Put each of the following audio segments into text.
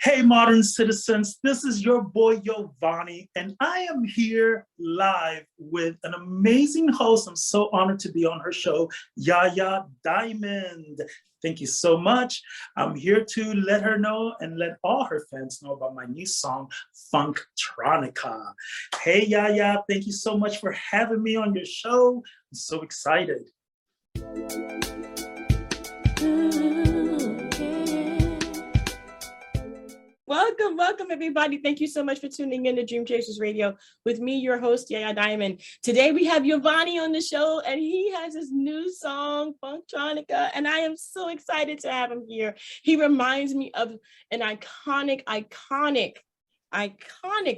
Hey, modern citizens, this is your boy YOVANNI, and I am here live with an amazing host. I'm so honored to be on her show, Yaya Diamond. Thank you so much. I'm here to let her know and let all her fans know about my new song, Funtronica. Hey, Yaya, thank you so much for having me on your show. I'm so excited. Welcome, everybody. Thank you so much for tuning in to Dream Chasers Radio with me, your host, Yaya Diamond. Today, we have YOVANNI on the show, and he has his new song, Funtronica, and I am so excited to have him here. He reminds me of an iconic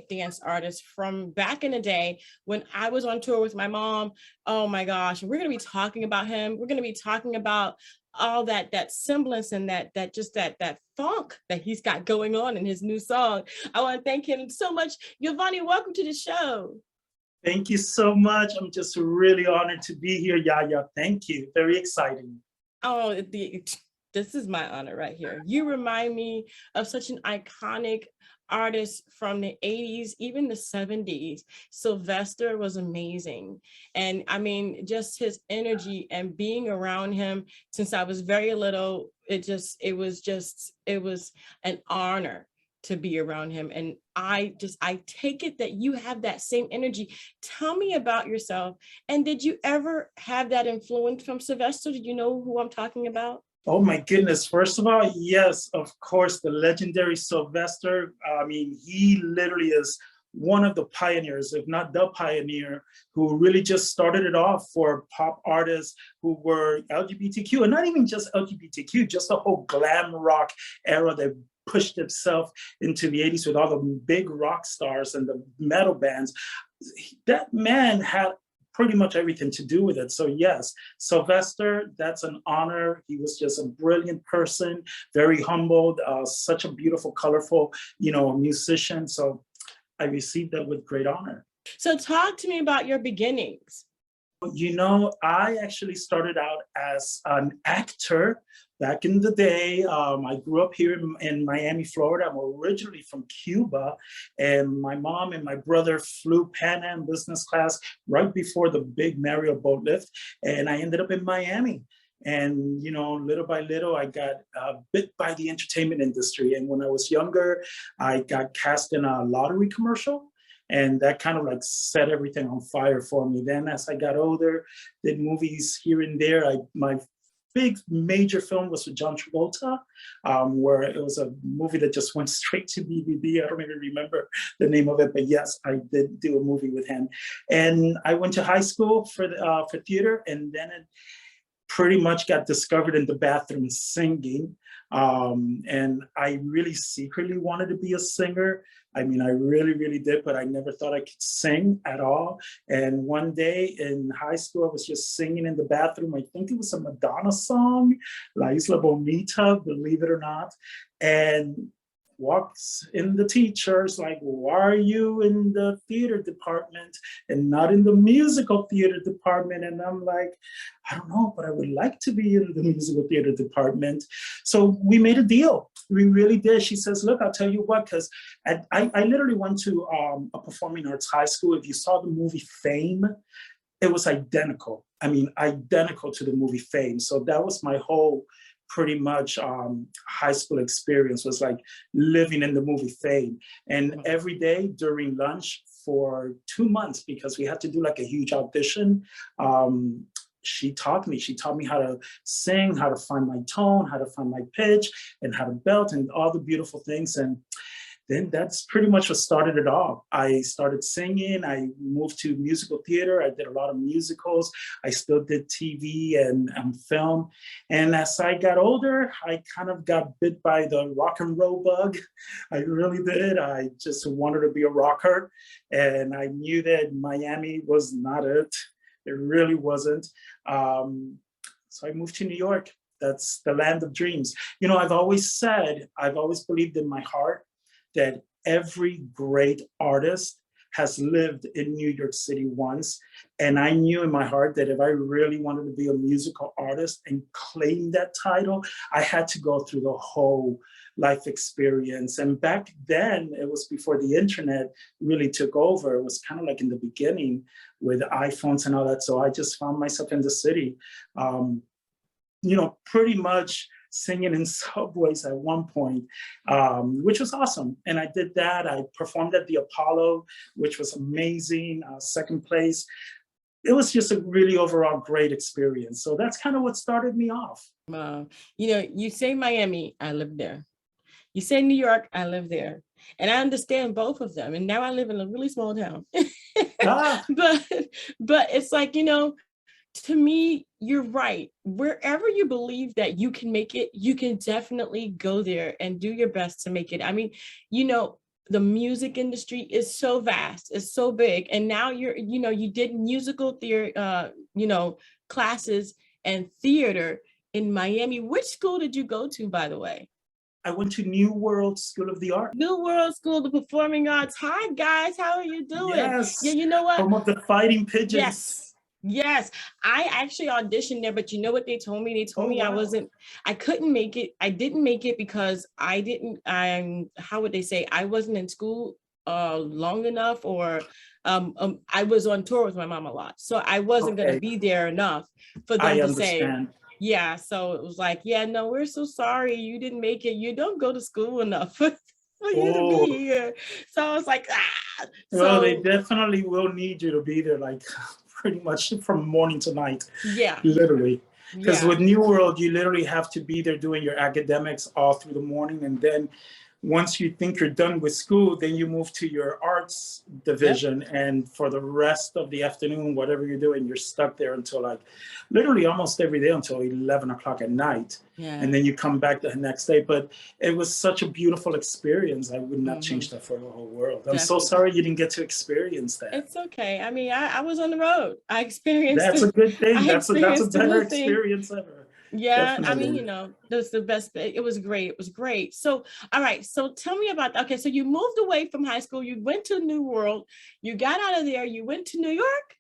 dance artist from back in the day when I was on tour with my mom. Oh my gosh, we're going to be talking about him. We're going to be talking about all that semblance and that funk that he's got going on in his new song. I want to thank him so much. YOVANNI, welcome to the show. Thank you so much. I'm just really honored to be here, Yaya. Thank you. Very exciting. Oh, this is my honor right here. You remind me of such an iconic artist from the 80s, even the 70s. Sylvester was amazing. And I mean, just his energy and being around him since I was very little, it was an honor to be around him. And I take it that you have that same energy. Tell me about yourself. And did you ever have that influence from Sylvester? Do you know who I'm talking about? Oh my goodness. First of all, yes, of course, the legendary Sylvester. I mean, he literally is one of the pioneers, if not the pioneer, who really just started it off for pop artists who were LGBTQ, and not even just LGBTQ, just the whole glam rock era that pushed itself into the 80s with all the big rock stars and the metal bands. That man had pretty much everything to do with it. So yes, Sylvester, that's an honor. He was just a brilliant person, very humbled, such a beautiful, colorful, musician. So I received that with great honor. So talk to me about your beginnings. I actually started out as an actor back in the day. I grew up here in Miami, Florida. I'm originally from Cuba, and my mom and my brother flew Pan Am business class right before the big Mario boat lift, and I ended up in Miami. And, little by little, I got bit by the entertainment industry. And when I was younger, I got cast in a lottery commercial. And that kind of like set everything on fire for me. Then as I got older, did movies here and there. My big major film was with John Travolta, where it was a movie that just went straight to DVD. I don't even remember the name of it, but yes, I did do a movie with him. And I went to high school for theater, and then it pretty much got discovered in the bathroom singing. And I really secretly wanted to be a singer. I mean, I really, really did, but I never thought I could sing at all. And one day in high school, I was just singing in the bathroom. I think it was a Madonna song, La Isla Bonita, believe it or not. And walks in the teachers like, why are you in the theater department and not in the musical theater department? And I'm like, I don't know, but I would like to be in the musical theater department. So we made a deal. We really did. She says, look, I'll tell you what, because I literally went to a performing arts high school. If you saw the movie Fame, it was identical. I mean, identical to the movie Fame. So that was my whole pretty much high school experience, was like living in the movie Fame. And every day during lunch for 2 months, because we had to do like a huge audition, she taught me how to sing, how to find my tone, how to find my pitch, and how to belt, and all the beautiful things. And then that's pretty much what started it all. I started singing, I moved to musical theater, I did a lot of musicals, I still did TV and film. And as I got older, I kind of got bit by the rock and roll bug. I really did. I just wanted to be a rocker. And I knew that Miami was not it. It really wasn't. So I moved to New York. That's the land of dreams. I've always believed in my heart that every great artist has lived in New York City once. And I knew in my heart that if I really wanted to be a musical artist and claim that title, I had to go through the whole life experience. And back then, it was before the internet really took over. It was kind of like in the beginning with iPhones and all that. So I just found myself in the city, pretty much singing in subways at one point, which was awesome. And I did that. I performed at the Apollo, which was amazing, second place. It was just a really overall great experience. So that's kind of what started me off. You say Miami, I live there. You say New York, I live there. And I understand both of them. And now I live in a really small town. But it's like, to me, you're right. Wherever you believe that you can make it, you can definitely go there and do your best to make it. I mean, the music industry is so vast, it's so big. And now you did musical theater, classes and theater in Miami. Which school did you go to, by the way? I went to New World School of the Arts. New World School of the Performing Arts. Hi, guys. How are you doing? Yes. Yeah, you know what? Home of the Fighting Pigeons. Yes. I actually auditioned there, but you know what they told me? They told me wow. I couldn't make it. I didn't make it because how would they say? I wasn't in school long enough, or I was on tour with my mom a lot. So I wasn't going to be there enough for them to say, yeah. So it was like, yeah, no, we're so sorry. You didn't make it. You don't go to school enough for you to be here. So I was like, Well, they definitely will need you to be there, like pretty much from morning to night. Yeah. Literally. Because with New World, you literally have to be there doing your academics all through the morning. And then once you think you're done with school, then you move to your arts division. Yep. And for the rest of the afternoon, whatever you're doing, you're stuck there until like literally almost every day until 11 o'clock at night. Yeah. And then you come back the next day. But it was such a beautiful experience. I would not change that for the whole world. I'm so sorry you didn't get to experience that. It's okay. I mean, I was on the road. I experienced That's a good thing. That's a better experience ever. Yeah, definitely. I mean, that's the best. It was great. It was great. So, all right. So tell me about that. Okay, so you moved away from high school. You went to New World. You got out of there. You went to New York.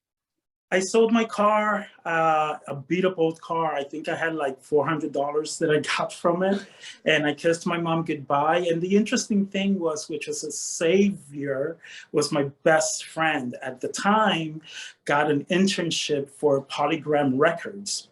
I sold my car, a beat up old car. I think I had like $400 that I got from it. And I kissed my mom goodbye. And the interesting thing was, which was a savior, was my best friend at the time got an internship for Polygram Records.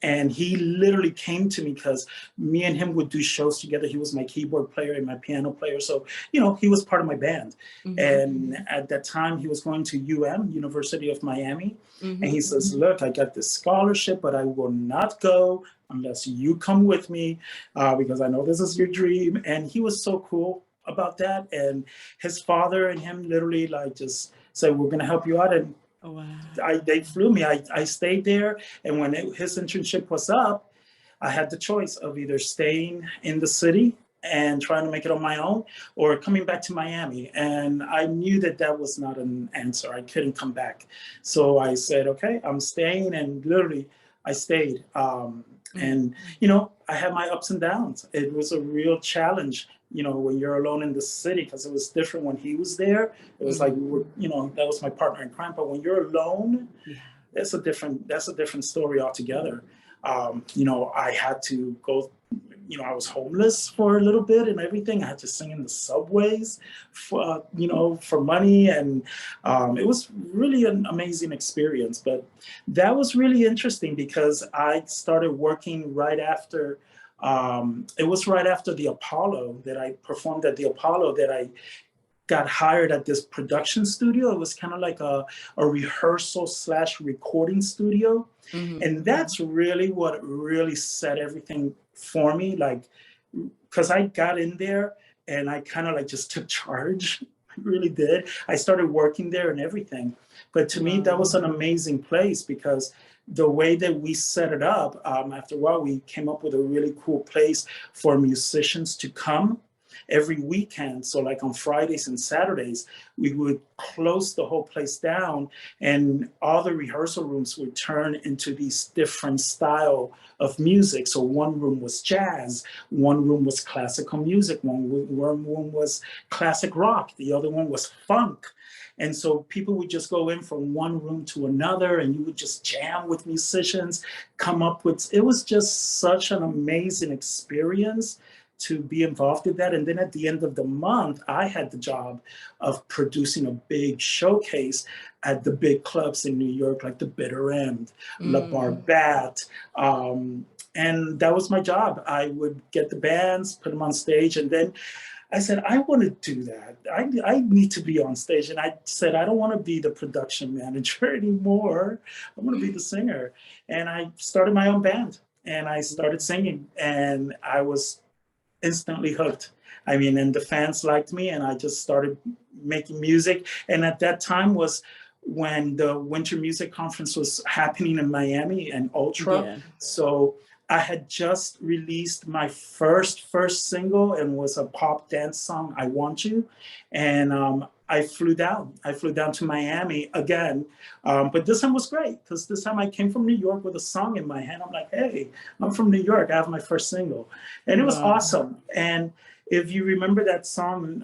And he literally came to me because me and him would do shows together. He was my keyboard player and my piano player. So, he was part of my band. Mm-hmm. And at that time he was going to University of Miami. Mm-hmm. And he says, look, I got this scholarship, but I will not go unless you come with me because I know this is your dream. And he was so cool about that. And his father and him literally like just said, we're going to help you out. And they flew me. I stayed there. And when his internship was up, I had the choice of either staying in the city and trying to make it on my own or coming back to Miami. And I knew that that was not an answer. I couldn't come back. So I said, okay, I'm staying. And literally I stayed. And, I had my ups and downs. It was a real challenge, when you're alone in the city, because it was different when he was there. It was like, that was my partner in crime. But when you're alone, that's a different story altogether. I had to go, I was homeless for a little bit and everything. I had to sing in the subways for money. And it was really an amazing experience. But that was really interesting because I started working right after, it was right after the Apollo that I performed at the Apollo that I got hired at this production studio. It was kind of like a rehearsal / recording studio. Mm-hmm. And that's really what really set everything for me. Like, because I got in there and I kind of like just took charge. I really did. I started working there and everything. But to me, that was an amazing place because the way that we set it up, after a while, we came up with a really cool place for musicians to come every weekend. So like on Fridays and Saturdays, we would close the whole place down and all the rehearsal rooms would turn into these different style of music. So one room was jazz, one room was classical music, one room was classic rock, the other one was funk. And so people would just go in from one room to another and you would just jam with musicians, come up with, it was just such an amazing experience to be involved in that. And then at the end of the month, I had the job of producing a big showcase at the big clubs in New York, like the Bitter End, La Barbette. And that was my job. I would get the bands, put them on stage, and then I said, I want to do that. I need to be on stage. And I said, I don't want to be the production manager anymore. I want to be the singer. And I started my own band and I started singing, and I was instantly hooked. I mean, and the fans liked me, and I just started making music. And at that time was when the Winter Music Conference was happening in Miami and Ultra. Yeah. So I had just released my first single, and was a pop dance song, I Want You. And I flew down to Miami again. But this time was great, because this time I came from New York with a song in my hand. I'm like, hey, I'm from New York. I have my first single. And it was awesome. And if you remember that song,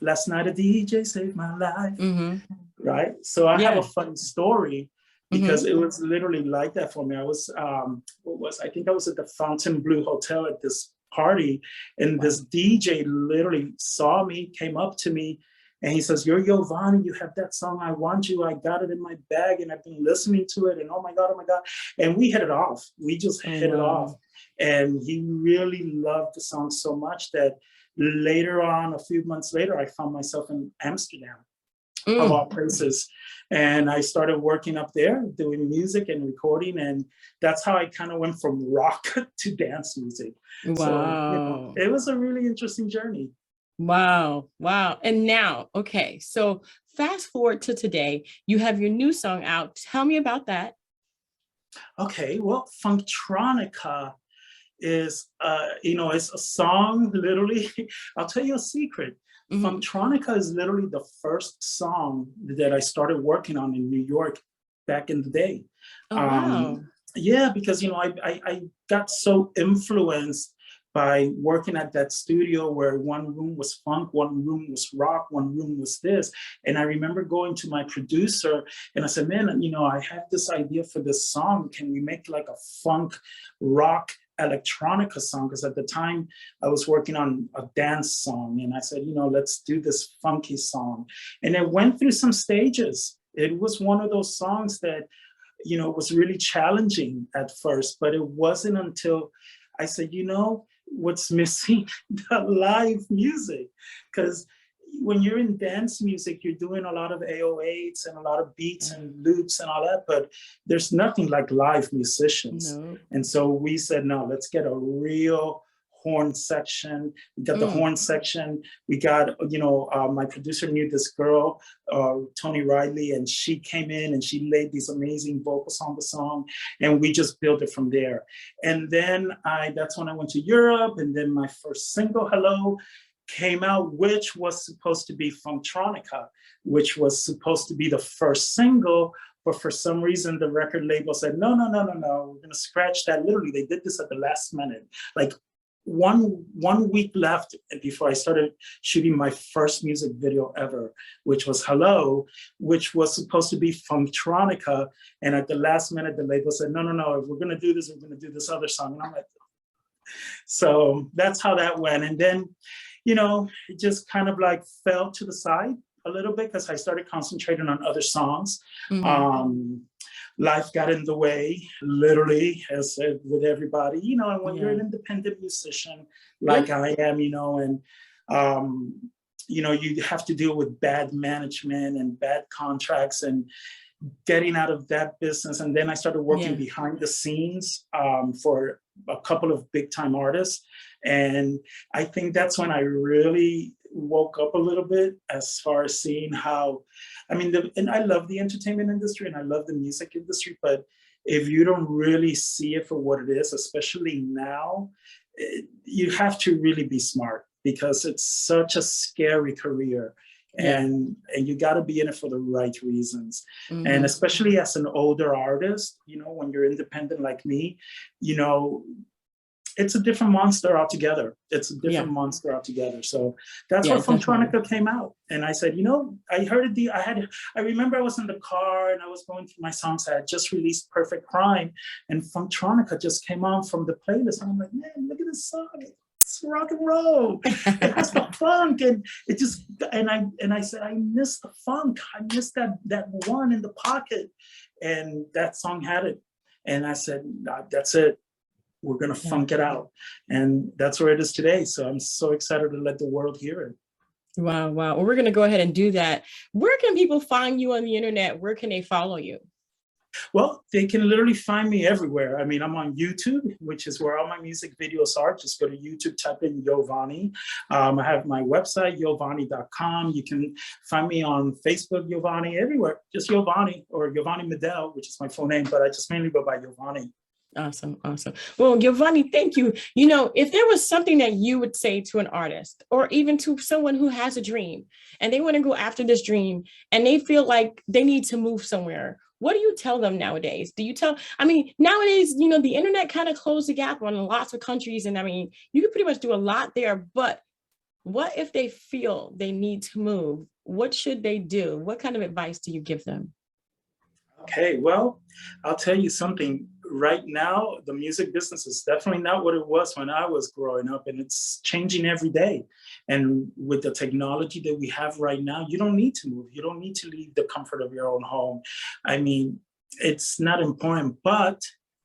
Last Night a DJ Saved My Life, right? So I have a funny story, because it was literally like that for me. I was, I think I was at the Fontainebleau Hotel at this party, and this DJ literally saw me, came up to me, and he says, "You're YOVANNI, you have that song, I Want You. I got it in my bag, and I've been listening to it, and oh my God. And we hit it off. We just hit it off. And he really loved the song so much that later on, a few months later, I found myself in Amsterdam, of all places. And I started working up there, doing music and recording. And that's how I kind of went from rock to dance music. Wow. So, it was a really interesting journey. Wow. Wow. And now, okay, so fast forward to today, you have your new song out. Tell me about that. Okay, well, Funtronica is, it's a song, literally. I'll tell you a secret. Funtronica is literally the first song that I started working on in New York back in the day. Oh, wow. Yeah, because, I got so influenced by working at that studio where one room was funk, one room was rock, one room was this. And I remember going to my producer and I said, man, I have this idea for this song. Can we make like a funk rock electronica song? Because at the time I was working on a dance song, and I said, let's do this funky song. And it went through some stages. It was one of those songs that, was really challenging at first, but it wasn't until I said, what's missing? The live music. Because when you're in dance music, you're doing a lot of 808s and a lot of beats and loops and all that, but there's nothing like live musicians. No. And so we said, no, let's get a real horn section. We got the horn section. We got, my producer knew this girl, Tony Riley, and she came in and she laid these amazing vocals on the song, and we just built it from there. And then that's when I went to Europe, and then my first single, Hello, came out, which was supposed to be Funtronica, which was supposed to be the first single. But for some reason, the record label said, no, we're going to scratch that. Literally, they did this at the last minute. Like one week left before I started shooting my first music video ever, which was Hello, which was supposed to be Funtronica. And at the last minute, the label said, no, if we're going to do this, we're going to do this other song. And I'm like, so that's how that went. And then, it just kind of like fell to the side a little bit because I started concentrating on other songs. Life got in the way, literally, as with everybody, and when you're an independent musician like I am, and, you have to deal with bad management and bad contracts and getting out of that business. And then I started working behind the scenes for a couple of big time artists. And I think that's when I really woke up a little bit as far as seeing how, and I love the entertainment industry and I love the music industry, but if you don't really see it for what it is, especially now, you have to really be smart because it's such a scary career. And you got to be in it for the right reasons. And especially as an older artist, when you're independent like me, it's a different monster altogether. It's a different monster altogether. So that's where Funtronica came out. And I said, I heard it. I remember I was in the car and I was going through my songs. I had just released Perfect Crime, and Funtronica just came on from the playlist. And I'm like, man, look at this song. miss rock and roll. It has the funk, and it just and I said, I miss the funk. I miss that one in the pocket, and that song had it. And I said, nah, that's it. We're gonna funk it out, and that's where it is today. So I'm so excited to let the world hear it. Wow, wow. Well, we're gonna go ahead and do that. Where can people find you on the internet? Where can they follow you? Well, they can literally find me everywhere. I mean, I'm on YouTube, which is where all my music videos are. Just go to YouTube, type in YOVANNI. I have my website, YOVANNI.com. You can find me on Facebook, YOVANNI, everywhere. Just YOVANNI or YOVANNI Medel, which is my full name, but I just mainly go by YOVANNI. Awesome. Awesome. Well, YOVANNI, thank you. You know, if there was something that you would say to an artist or even to someone who has a dream and they want to go after this dream and they feel like they need to move somewhere, what do you tell them nowadays? Do you tell, I mean, nowadays, you know, the internet kind of closed the gap on lots of countries. And I mean, you can pretty much do a lot there, but what if they feel they need to move? What should they do? What kind of advice do you give them? Okay, well, I'll tell you something. Right now, the music business is definitely not what it was when I was growing up, and it's changing every day. And with the technology that we have right now, you don't need to move. You don't need to leave the comfort of your own home. I mean, it's not important, but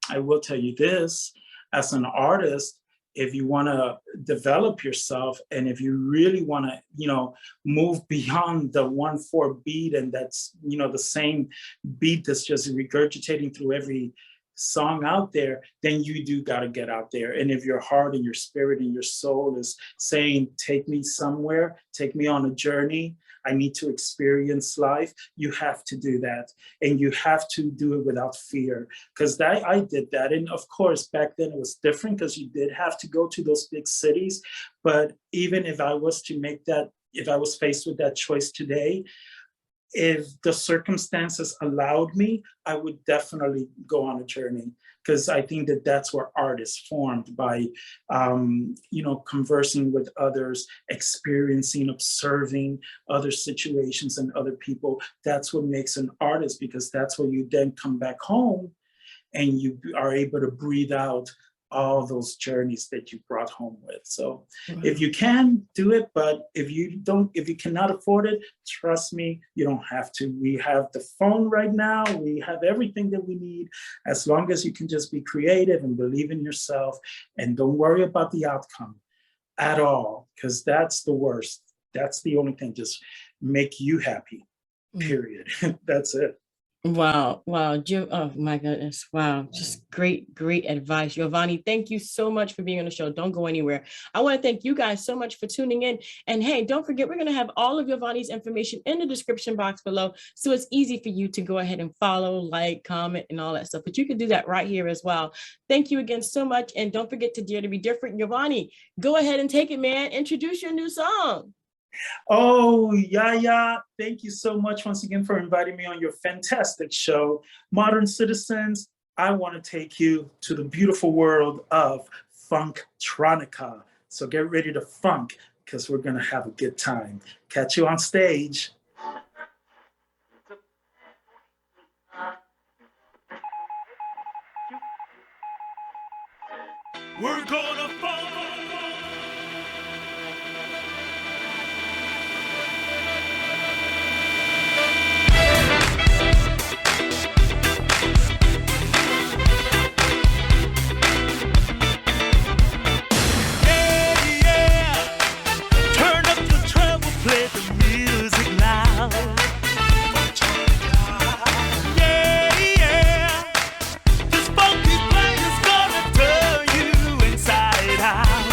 I will tell you this, as an artist, if you want to develop yourself and if you really want to, you know, move beyond the 1/4 beat, and that's, you know, the same beat that's just regurgitating through every song out there, then you do got to get out there. And if your heart and your spirit and your soul is saying, take me somewhere, take me on a journey, I need to experience life, you have to do that. And you have to do it without fear. Because I did that. And of course, back then it was different because you did have to go to those big cities. But even if I was to make that, if I was faced with that choice today, if the circumstances allowed me, I would definitely go on a journey, because I think that that's where art is formed, by, you know, conversing with others, experiencing, observing other situations and other people. That's what makes an artist, because that's where you then come back home and you are able to breathe out all those journeys that you brought home with. So if you can, do it, but if you cannot afford it, trust me, you don't have to. We have the phone right now, we have everything that we need, as long as you can just be creative and believe in yourself and don't worry about the outcome at all, because that's the worst. That's the only thing, just make you happy, period. That's it. Wow. Wow. Jim. Oh my goodness. Wow. Just great, great advice. YOVANNI, thank you so much for being on the show. Don't go anywhere. I want to thank you guys so much for tuning in. And hey, don't forget, we're going to have all of YOVANNI's information in the description box below. So it's easy for you to go ahead and follow, like, comment, and all that stuff. But you can do that right here as well. Thank you again so much. And don't forget to dare to be different. YOVANNI, go ahead and take it, man. Introduce your new song. Oh, Yaya, thank you so much once again for inviting me on your fantastic show. Modern citizens, I want to take you to the beautiful world of Funtronica. So get ready to funk, because we're going to have a good time. Catch you on stage. We're gonna funk. This funky player's gonna turn you inside out.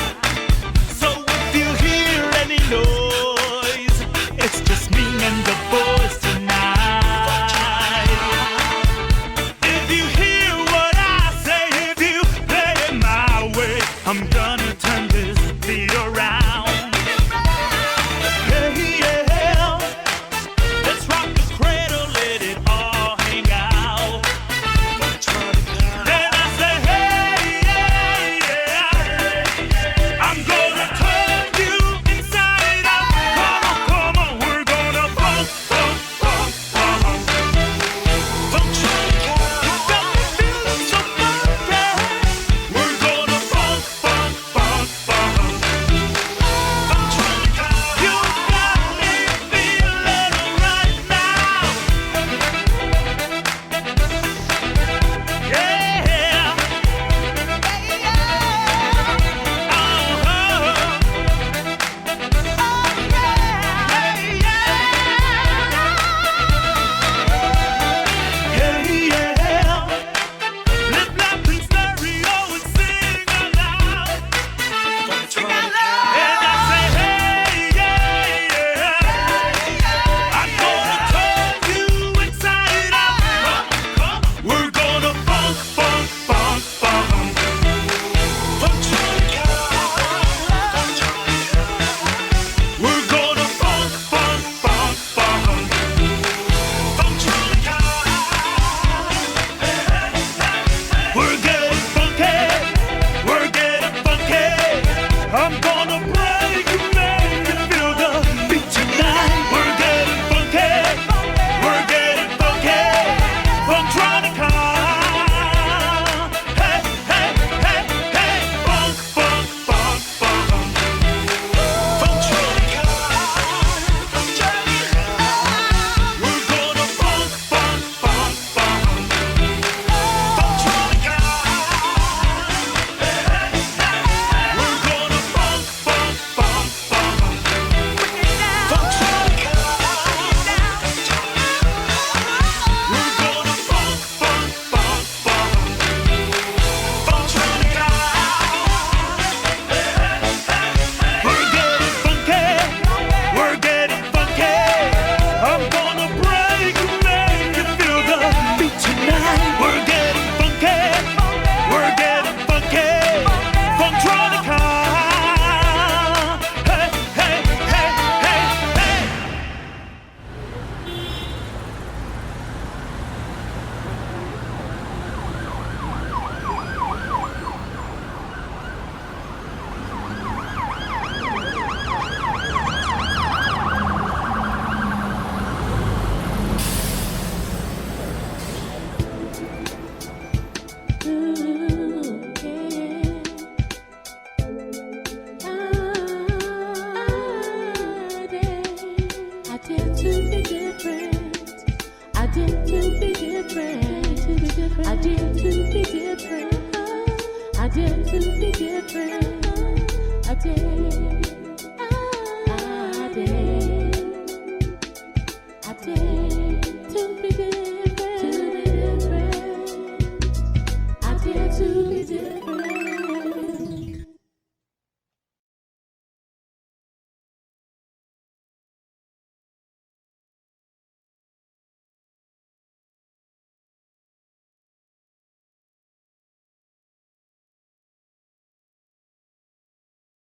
day.